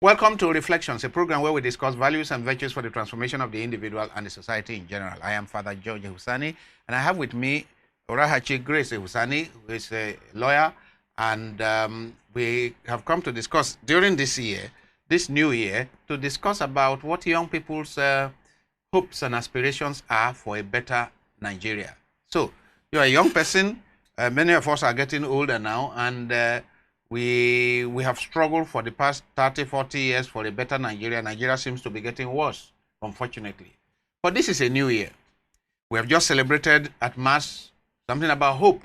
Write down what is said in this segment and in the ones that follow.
Welcome to Reflections, a program where we discuss values and virtues for the transformation of the individual and the society in general. I am Father George Ehusani, and I have with me Orahachi Grace Ehusani, who is a lawyer, and we have come to discuss during this year, this new year, to discuss about what young people's hopes and aspirations are for a better Nigeria. So, you're a young person. Many of us are getting older now, and we have struggled for the past 30, 40 years for a better Nigeria. Nigeria seems to be getting worse, unfortunately. But this is a new year. We have just celebrated at Mass something about hope,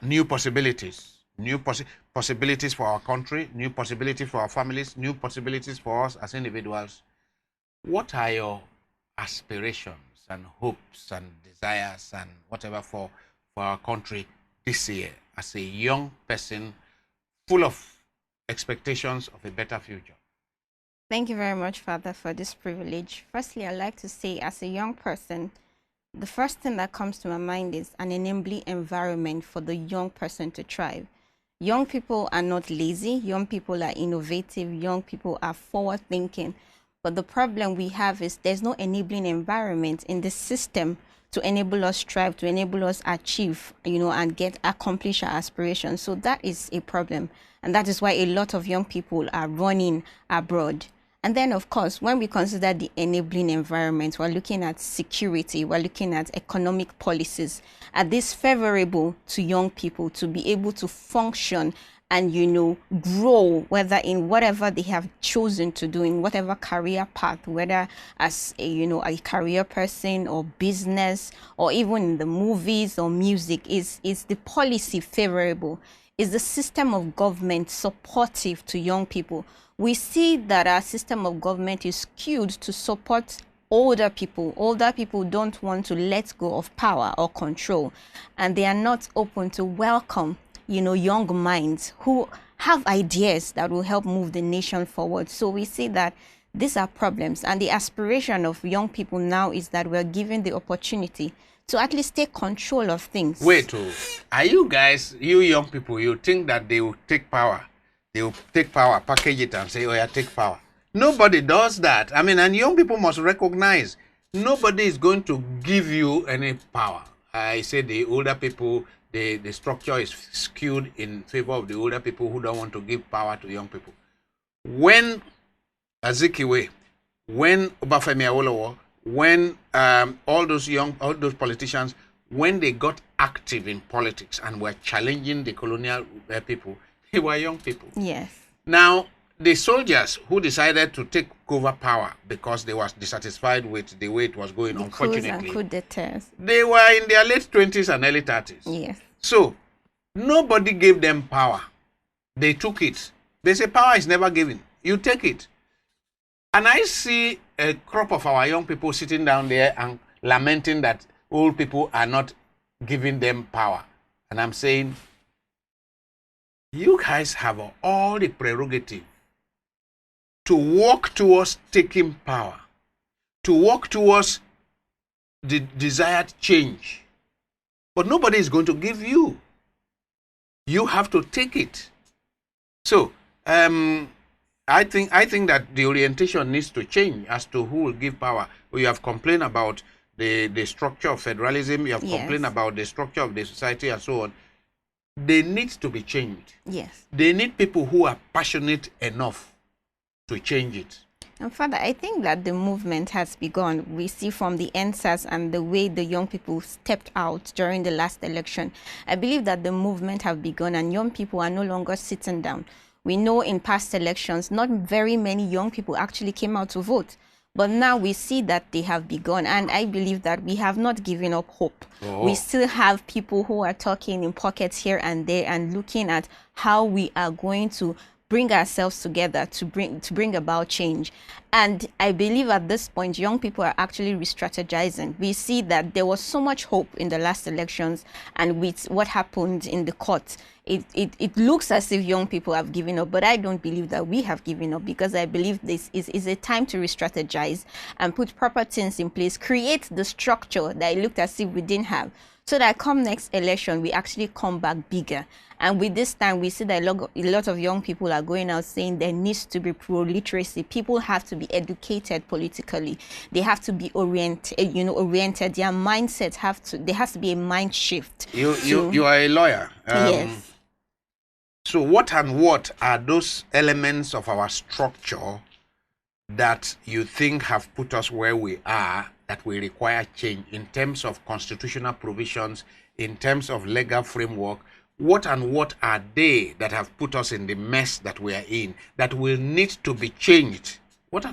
new possibilities, possibilities for our country, new possibilities for our families, new possibilities for us as individuals. What are your aspirations and hopes and desires and whatever for our country this year as a young person full of expectations of a better future? Thank you very much, Father, for this privilege. Firstly, I'd like to say, as a young person, the first thing that comes to my mind is an enabling environment for the young person to thrive. Young people are not lazy. Young people are innovative. Young people are forward-thinking. But the problem we have is there's no enabling environment in the system to enable us strive, to enable us achieve, and accomplish our aspirations. So that is a problem. And that is why a lot of young people are running abroad. And then, of course, when we consider the enabling environment, we're looking at security, we're looking at economic policies. Are these favorable to young people to be able to function and, grow, whether in whatever they have chosen to do, in whatever career path, whether as a career person or business, or even in the movies or music, is the policy favorable? Is the system of government supportive to young people? We see that our system of government is skewed to support older people. Older people don't want to let go of power or control, and they are not open to welcome young minds who have ideas that will help move the nation forward. So we see that these are problems, and the aspiration of young people now is that we're given the opportunity to at least take control of things. Wait, are you guys, you young people, you think that they will take power? They will take power, package it and say, oh yeah, take power. Nobody does that. I mean, and young people must recognize nobody is going to give you any power. I say the older people, the structure is skewed in favor of the older people who don't want to give power to young people. When Azikiwe, when Obafemi Awolowo, when all those politicians, when they got active in politics and were challenging the colonial people, they were young people. Yes. Now, the soldiers who decided to take over power because they were dissatisfied with the way it was going, unfortunately, they were in their late 20s and early 30s. Yes. So, nobody gave them power. They took it. They say power is never given. You take it. And I see a crop of our young people sitting down there and lamenting that old people are not giving them power. And I'm saying, you guys have all the prerogative to work towards taking power, to work towards the desired change. But nobody is going to give you. You have to take it. So, I think that the orientation needs to change as to who will give power. You have complained about the structure of federalism. You have complained about the structure of the society and so on. They need to be changed. Yes. They need people who are passionate enough to change it. And Father, I think that the movement has begun. We see from the answers and the way the young people stepped out during the last election. I believe that the movement have begun and young people are no longer sitting down. We know in past elections, not very many young people actually came out to vote. But now we see that they have begun, and I believe that we have not given up hope. We still have people who are talking in pockets here and there and looking at how we are going to bring ourselves together to bring about change. And I believe at this point, young people are actually re-strategizing. We see that there was so much hope in the last elections, and with what happened in the court, it looks as if young people have given up, but I don't believe that we have given up, because I believe this is a time to re-strategize and put proper things in place, create the structure that it looked as if we didn't have, so that come next election, we actually come back bigger. And with this time, we see that a lot of young people are going out saying there needs to be pro-literacy. People have to be educated politically. They have to be oriented. Their mindsets there has to be a mind shift. You are a lawyer. Yes. So what are those elements of our structure that you think have put us where we are, that we require change in terms of constitutional provisions, in terms of legal framework? What are they that have put us in the mess that we are in, that will need to be changed? What?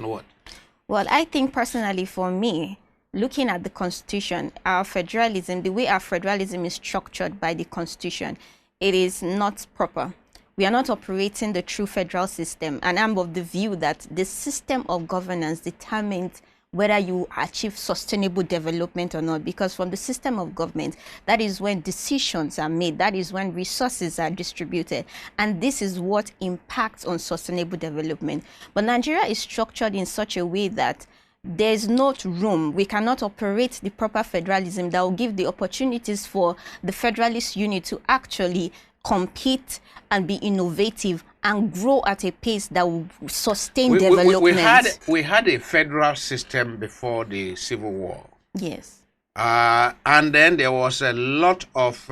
Well, I think personally for me, looking at the Constitution, our federalism, the way our federalism is structured by the Constitution, it is not proper. We are not operating the true federal system. And I'm of the view that the system of governance determines whether you achieve sustainable development or not, because from the system of government, that is when decisions are made, that is when resources are distributed, and this is what impacts on sustainable development. But Nigeria is structured in such a way that there's not room. We cannot operate the proper federalism that will give the opportunities for the federalist unit to actually compete and be innovative and grow at a pace that will sustain development. We had a federal system before the Civil War. Yes. And then there was a lot of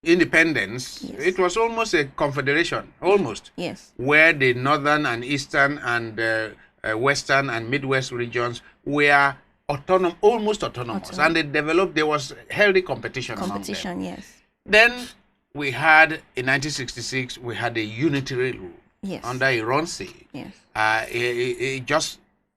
independence. Yes. It was almost a confederation, almost. Yes. Where the northern and eastern and western and midwest regions were almost autonomous. And they developed, there was healthy competition among them. Yes. Then we had, in 1966, we had a unitary rule. Yes. Under Ironsi. Yes.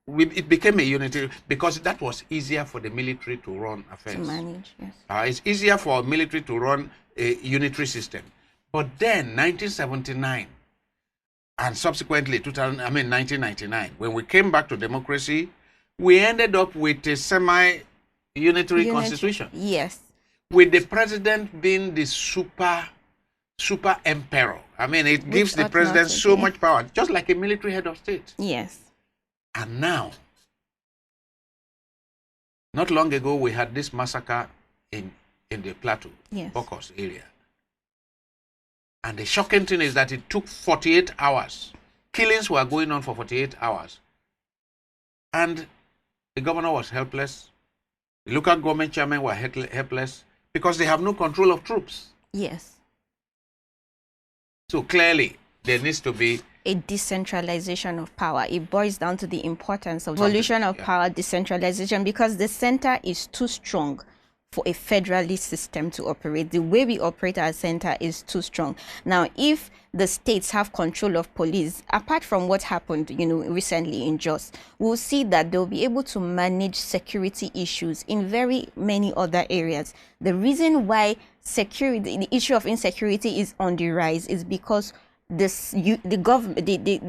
It became a unitary because that was easier for the military to run affairs. To manage, yes. It's easier for military to run a unitary system. But then, 1979, and subsequently 1999, when we came back to democracy, we ended up with a semi-unitary constitution. Yes. With the president being the super emperor. I mean, it gives the president so much power, just like a military head of state. Yes. And now, not long ago, we had this massacre in the Plateau, yes, Bokos area. And the shocking thing is that it took 48 hours. Killings were going on for 48 hours. And the governor was helpless. The local government chairmen were helpless because they have no control of troops. Yes. So clearly, there needs to be a decentralization of power. It boils down to the importance of devolution of power, decentralization, because the center is too strong for a federalist system to operate. The way we operate our center is too strong. Now, if the states have control of police, apart from what happened, recently in Jos, we'll see that they'll be able to manage security issues in very many other areas. The reason why the issue of insecurity is on the rise is because the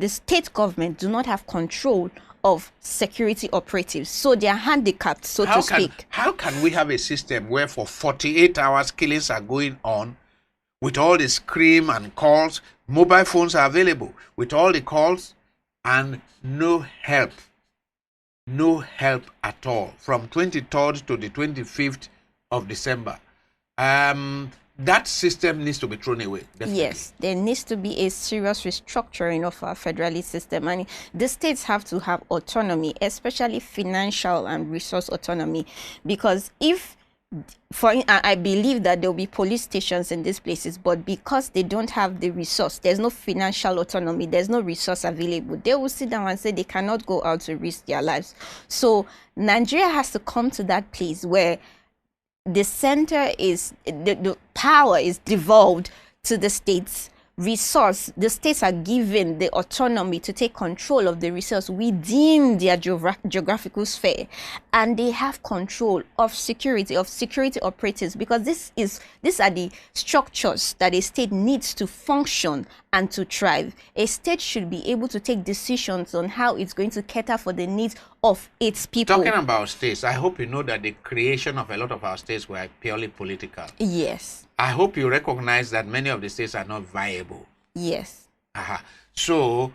state government do not have control of security operatives, so they are handicapped, so to speak. How can we have a system where for 48 hours killings are going on with all the scream and calls, mobile phones are available with all the calls, and no help at all from 23rd to the 25th of December? That system needs to be thrown away. Definitely. Yes, there needs to be a serious restructuring of our federalist system. And the states have to have autonomy, especially financial and resource autonomy. Because I believe that there will be police stations in these places, but because they don't have the resource, there's no financial autonomy, there's no resource available, they will sit down and say they cannot go out to risk their lives. So Nigeria has to come to that place where the center is, the power is devolved to the states. The states are given the autonomy to take control of the resource within their geographical sphere, and they have control of security operatives, because these are the structures that a state needs to function and to thrive. A state should be able to take decisions on how it's going to cater for the needs of its people. Talking about states, I hope you know that the creation of a lot of our states were purely political. Yes. I hope you recognize that many of the states are not viable. Yes. So,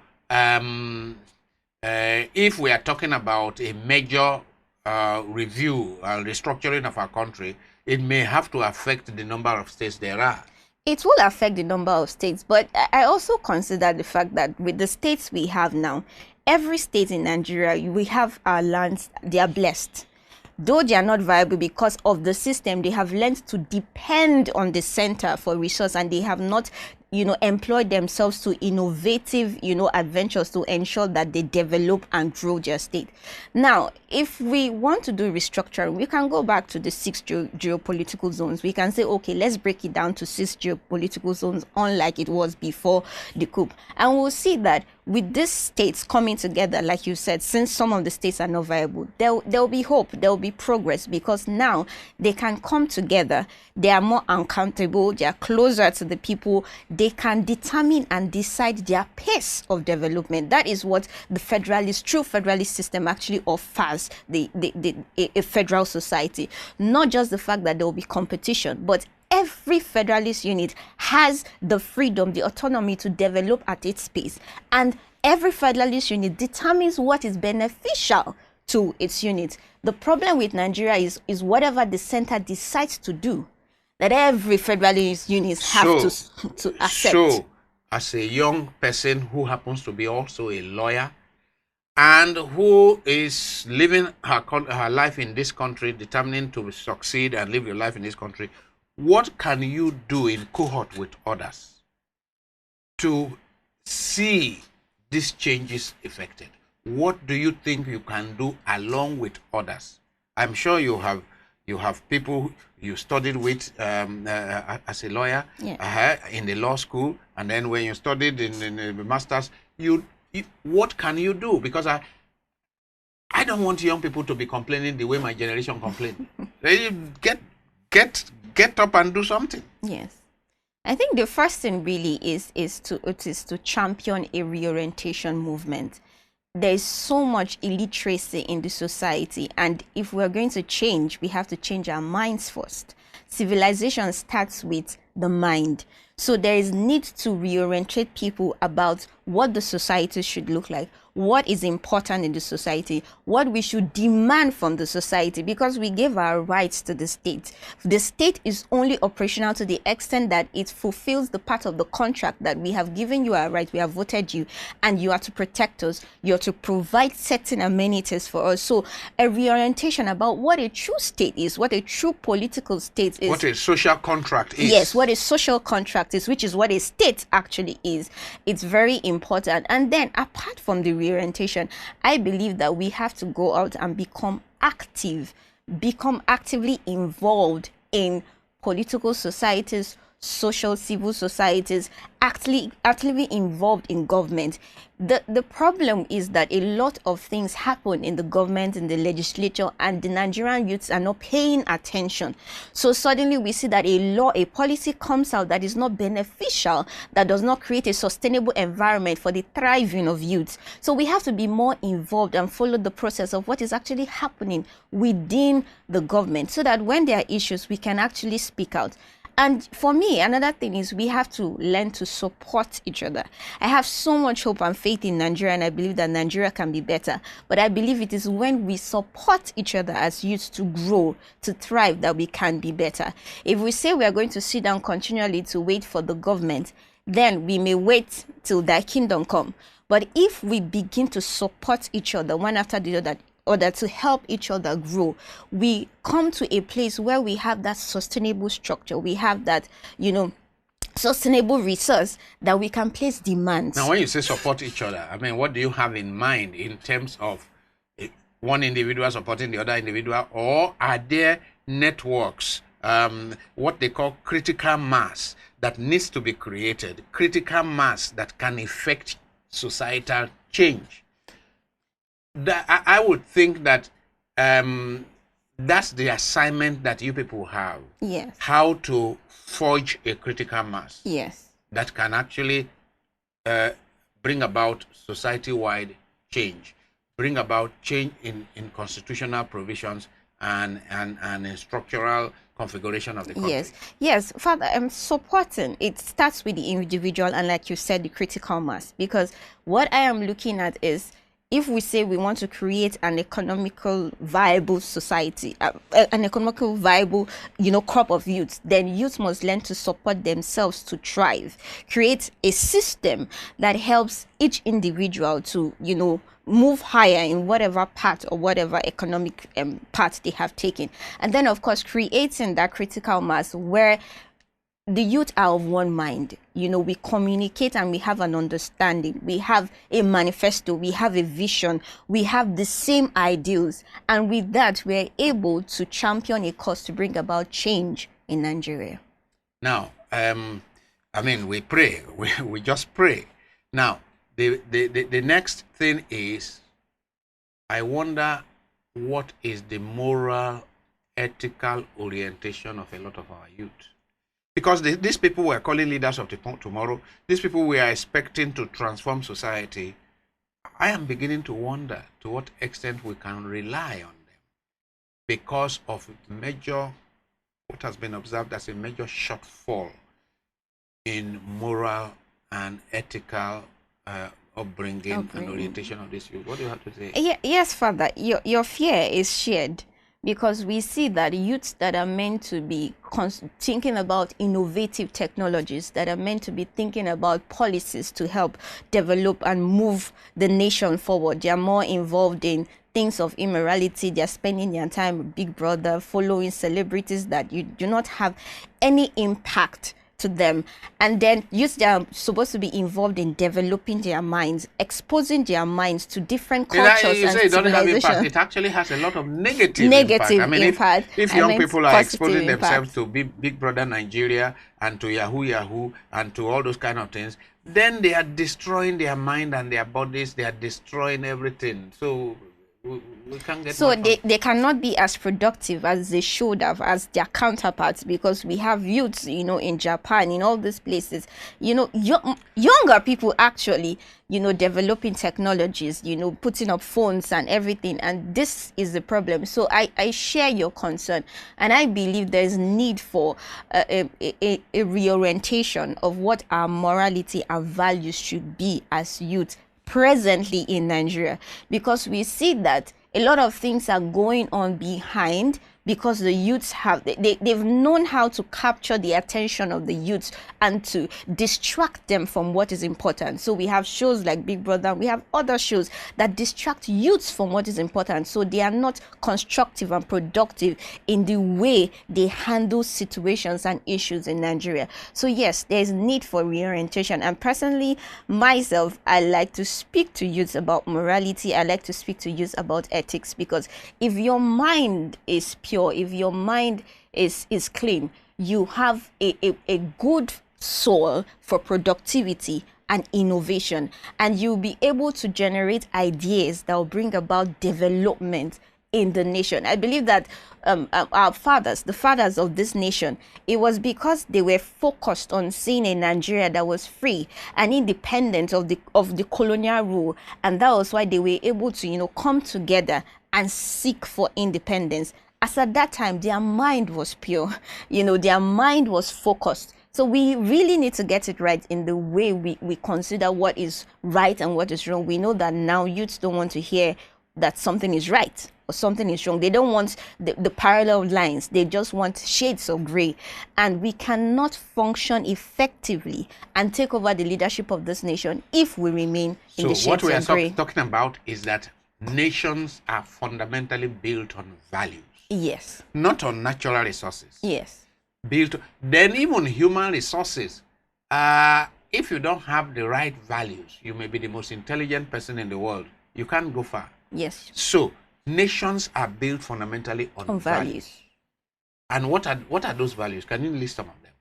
if we are talking about a major review and restructuring of our country, it may have to affect the number of states there are. It will affect the number of states, but I also consider the fact that with the states we have now, every state in Nigeria, we have our lands, they are blessed. Though they are not viable because of the system, they have learned to depend on the center for resource, and they have not, employed themselves to innovative, adventures to ensure that they develop and grow their state. Now, if we want to do restructuring, we can go back to the 6 geopolitical zones. We can say, okay, let's break it down to 6 geopolitical zones, unlike it was before the coup. And we'll see that with these states coming together, like you said, since some of the states are not viable, there'll be hope, there'll be progress, because now they can come together. They are more accountable, they are closer to the people, they can determine and decide their pace of development. That is what the true federalist system actually offers a federal society. Not just the fact that there will be competition, but every federalist unit has the freedom, the autonomy to develop at its pace. And every federalist unit determines what is beneficial to its unit. The problem with Nigeria is whatever the center decides to do, that every federalist unit have to accept. So, as a young person who happens to be also a lawyer and who is living her life in this country, determining to succeed and live your life in this country, what can you do in cohort with others to see these changes effected? What do you think you can do along with others? I'm sure you have people you studied with as a lawyer, in the law school, and then when you studied in the masters, what can you do? Because I don't want young people to be complaining the way my generation complained. They get up and do something. Yes. I think the first thing really is to champion a reorientation movement. There is so much illiteracy in the society, and if we're going to change, we have to change our minds first. Civilization starts with the mind. So there is need to reorientate people about what the society should look like, what is important in the society, what we should demand from the society, because we give our rights to the state. The state is only operational to the extent that it fulfills the part of the contract that we have given you our right, we have voted you, and you are to protect us, you are to provide certain amenities for us. So a reorientation about what a true state is, what a true political state is. What a social contract is. Yes, what a social contract is, which is what a state actually is. It's very important. And then apart from the reorientation, I believe that we have to go out and become actively involved in political societies, social civil societies, actively involved in government. The problem is that a lot of things happen in the government, in the legislature, and the Nigerian youths are not paying attention. So suddenly we see that a policy comes out that is not beneficial, that does not create a sustainable environment for the thriving of youths. So we have to be more involved and follow the process of what is actually happening within the government, so that when there are issues, we can actually speak out. And for me, another thing is we have to learn to support each other. I have so much hope and faith in Nigeria, and I believe that Nigeria can be better. But I believe it is when we support each other as youths to grow, to thrive, that we can be better. If we say we are going to sit down continually to wait for the government, then we may wait till thy kingdom come. But if we begin to support each other one after the other, to help each other grow, we come to a place where we have that sustainable structure. We have that, sustainable resource that we can place demands. Now, when you say support each other, I mean, what do you have in mind in terms of one individual supporting the other individual, or are there networks, what they call critical mass, that needs to be created, critical mass that can effect societal change? I would think that that's the assignment that you people have. Yes. How to forge a critical mass. Yes. That can actually bring about society-wide change, bring about change in constitutional provisions and in structural configuration of the country. Yes, Father, I'm supporting. It starts with the individual and, like you said, the critical mass, because what I am looking at is if we say we want to create an economical viable society, an economical viable, crop of youth, then youth must learn to support themselves to thrive. Create a system that helps each individual to, move higher in whatever part or whatever economic path they have taken. And then, of course, creating that critical mass where the youth are of one mind. We communicate and we have an understanding. We have a manifesto, we have a vision, we have the same ideals, and with that we're able to champion a cause to bring about change in Nigeria. Now, we pray. We just pray. Now, the next thing is, I wonder what is the moral, ethical orientation of a lot of our youth. Because these people we are calling leaders of tomorrow, these people we are expecting to transform society, I am beginning to wonder to what extent we can rely on them because of what has been observed as a major shortfall in moral and ethical upbringing and orientation of this youth. What do you have to say? Yes, Father, your fear is shared. Because we see that youths that are meant to be thinking about innovative technologies, that are meant to be thinking about policies to help develop and move the nation forward, they are more involved in things of immorality. They are spending their time with Big Brother, following celebrities that you do not have any impact to them. And then youths that are supposed to be involved in developing their minds, exposing their minds to different cultures you and say it doesn't have civilization. impact. It actually has a lot of negative impact. If young people are exposing themselves to Big Brother Nigeria and to Yahoo and to all those kind of things, then they are destroying their mind and their bodies. They are destroying everything. So we can't get. So they cannot be as productive as they should have as their counterparts, because we have youths, in Japan, in all these places, younger people actually, developing technologies, putting up phones and everything. And this is the problem. So I share your concern, and I believe there is need for a reorientation of what our morality and values should be as youth presently in Nigeria, because we see that a lot of things are going on behind, because the youths they've known how to capture the attention of the youths and to distract them from what is important. So we have shows like Big Brother, we have other shows that distract youths from what is important, so they are not constructive and productive in the way they handle situations and issues in Nigeria. So yes, there is need for reorientation, and personally myself, I like to speak to youths about morality. I like to speak to youths about ethics, because if your mind is pure, if your mind is clean, you have a good soul for productivity and innovation, and you'll be able to generate ideas that will bring about development in the nation. I believe that our fathers, the fathers of this nation, it was because they were focused on seeing a Nigeria that was free and independent of the colonial rule, and that was why they were able to come together and seek for independence. As at that time, their mind was pure, their mind was focused. So we really need to get it right in the way we consider what is right and what is wrong. We know that now youths don't want to hear that something is right or something is wrong. They don't want the parallel lines. They just want shades of gray. And we cannot function effectively and take over the leadership of this nation if we remain in the shades of gray. So what we are talking about is that nations are fundamentally built on values. Yes. Not on natural resources. Yes. Then even human resources. If you don't have the right values, you may be the most intelligent person in the world. You can't go far. Yes. So nations are built fundamentally on values. And what are those values? Can you list some of them?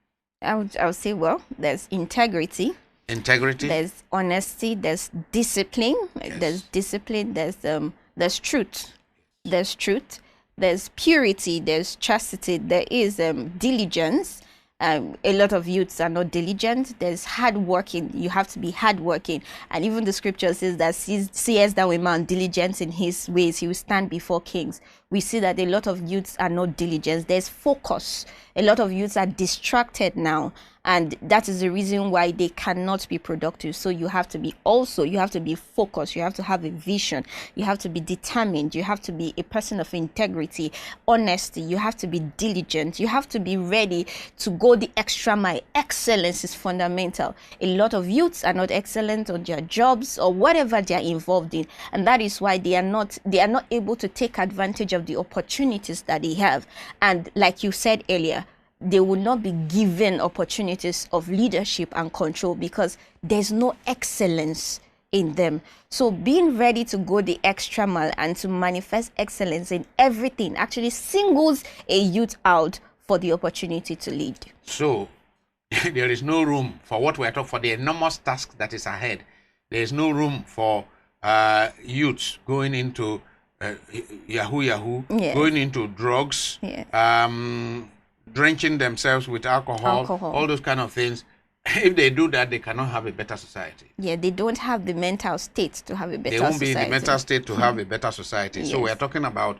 I would say, well, there's integrity. Integrity. There's honesty. There's discipline. Yes. There's discipline. There's truth. There's truth. There's purity. There's chastity. There is diligence. A lot of youths are not diligent. There's hard working. You have to be hard working. And even the scripture says that seest thou a man diligent in his ways, he will stand before kings. We see that a lot of youths are not diligent. There's focus. A lot of youths are distracted now. and that is the reason why they cannot be productive. So you have to be focused, you have to have a vision, you have to be determined, you have to be a person of integrity, honesty, you have to be diligent, you have to be ready to go the extra mile. Excellence is fundamental. A lot of youths are not excellent on their jobs or whatever they are involved in, and that is why they are not able to take advantage of the opportunities that they have. And like you said earlier, they will not be given opportunities of leadership and control because there's no excellence in them. So being ready to go the extra mile and to manifest excellence in everything actually singles a youth out for the opportunity to lead. So there is no room for what we're talking for, the enormous task that is ahead. There is no room for youths going into yahoo, Yes. going into drugs, Yes. Drenching themselves with alcohol, all those kind of things. If they do that, they cannot have a better society. Yeah, they don't have the mental state to have a better society. They won't be in the mental state to have a better society. Yes. So we're talking about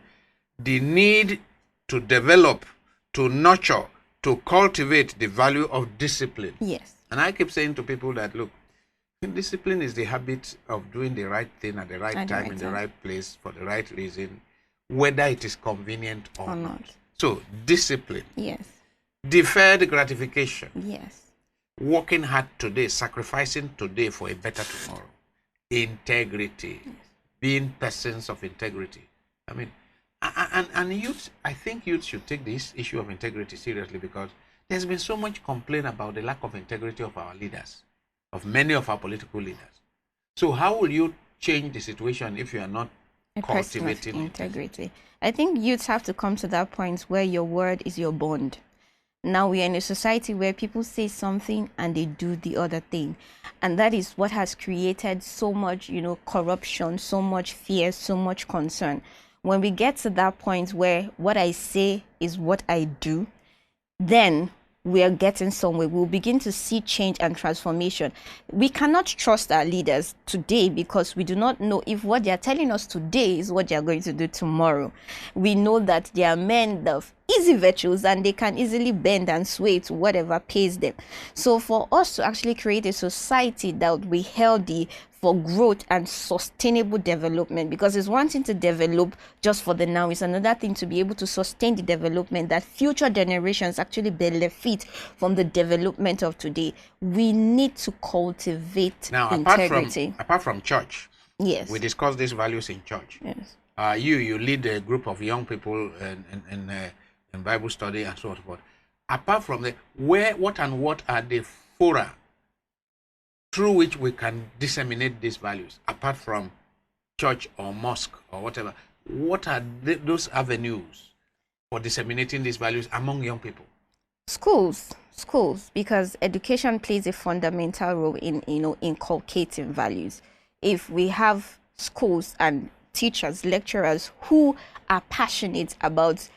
the need to develop, to nurture, to cultivate the value of discipline. Yes. And I keep saying to people that, look, discipline is the habit of doing the right thing at the right time, in the right place, for the right reason, whether it is convenient or not. So, discipline. Yes. Deferred gratification. Yes. Working hard today, sacrificing today for a better tomorrow. Integrity. Yes. Being persons of integrity. I mean, and youth, I think youth should take this issue of integrity seriously, because there's been so much complaint about the lack of integrity of our leaders, of many of our political leaders. So how will you change the situation if you are not cultivating integrity? I think youths have to come to that point where your word is your bond. Now we are in a society where people say something and they do the other thing, and that is what has created so much, corruption, so much fear, so much concern. When we get to that point where what I say is what I do, then we are getting somewhere. We'll begin to see change and transformation. We cannot trust our leaders today because we do not know if what they are telling us today is what they are going to do tomorrow. We know that they are men of easy virtues and they can easily bend and sway to whatever pays them. So for us to actually create a society that would be healthy for growth and sustainable development, because it's one thing to develop just for the now, it's another thing to be able to sustain the development that future generations actually benefit from the development of today. We need to cultivate integrity. Apart from church, yes, we discuss these values in church. Yes. You lead a group of young people in Bible study and so forth. Apart from that, what are the fora through which we can disseminate these values, apart from church or mosque or whatever? What are those avenues for disseminating these values among young people? Schools, because education plays a fundamental role in inculcating values. If we have schools and teachers, lecturers who are passionate about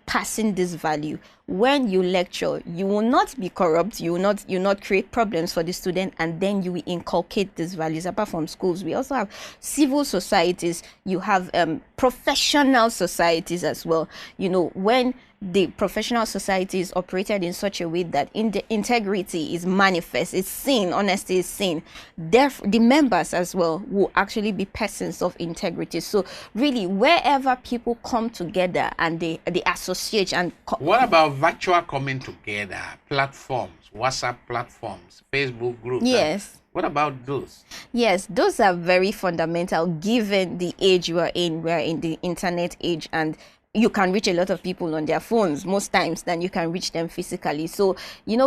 passing this value, when you lecture, you will not be corrupt, you will not create problems for the student, and then you will inculcate these values. Apart from schools, we also have civil societies, you have professional societies as well. When the professional society is operated in such a way that integrity is manifest, it's seen, honesty is seen, therefore the members as well will actually be persons of integrity. So really, wherever people come together and they associate and what about virtual coming together platforms, WhatsApp platforms, Facebook groups? Yes. What about those? Yes, those are very fundamental given the age we are in. We are in the internet age, and you can reach a lot of people on their phones most times than you can reach them physically. So,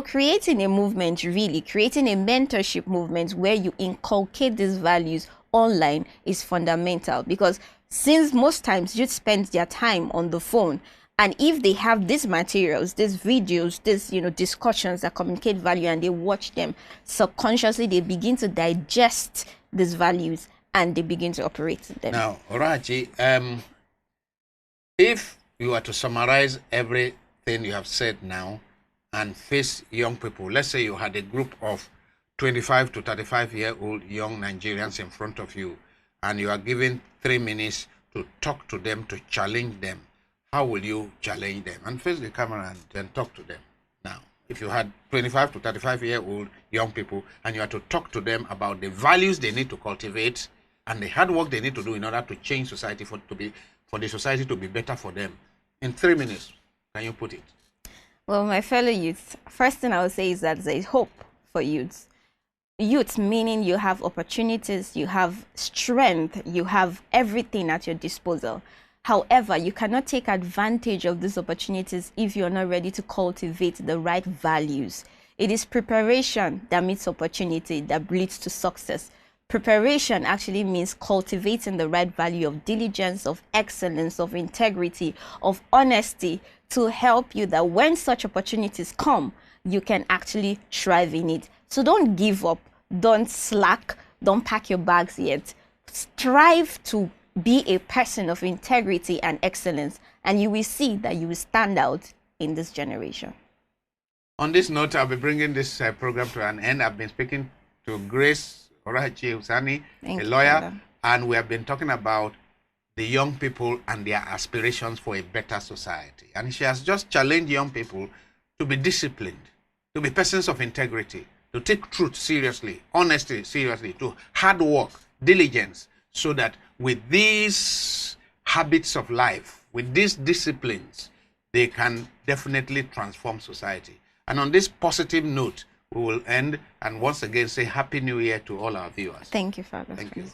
creating a movement, really creating a mentorship movement where you inculcate these values online is fundamental, because since most times youth spend their time on the phone, and if they have these materials, these videos, these discussions that communicate value, and they watch them subconsciously, they begin to digest these values and they begin to operate them. Now, Orahachi, if you are to summarize everything you have said now and face young people, let's say you had a group of 25 to 35-year-old young Nigerians in front of you, and you are given 3 minutes to talk to them, to challenge them, how will you challenge them? And face the camera and then talk to them now. if you had 25 to 35-year-old young people, and you had to talk to them about the values they need to cultivate and the hard work they need to do in order to change society for the society to be better for them, in 3 minutes, can you put it? Well, my fellow youths, first thing I would say is that there is hope for youths. Youth meaning you have opportunities, you have strength, you have everything at your disposal. However, you cannot take advantage of these opportunities if you're not ready to cultivate the right values. It is preparation that meets opportunity that leads to success. Preparation actually means cultivating the right value of diligence, of excellence, of integrity, of honesty, to help you that when such opportunities come, you can actually thrive in it. So don't give up, don't slack, don't pack your bags yet. Strive to be a person of integrity and excellence, and you will see that you will stand out in this generation. On this note, I'll be bringing this program to an end. I've been speaking to Grace Orahachi Ehusani, a lawyer, and we have been talking about the young people and their aspirations for a better society. And she has just challenged young people to be disciplined, to be persons of integrity, to take truth seriously, honesty seriously, to hard work, diligence, so that with these habits of life, with these disciplines, they can definitely transform society. And on this positive note, we will end and once again say Happy New Year to all our viewers. Thank you, Father. Thank you.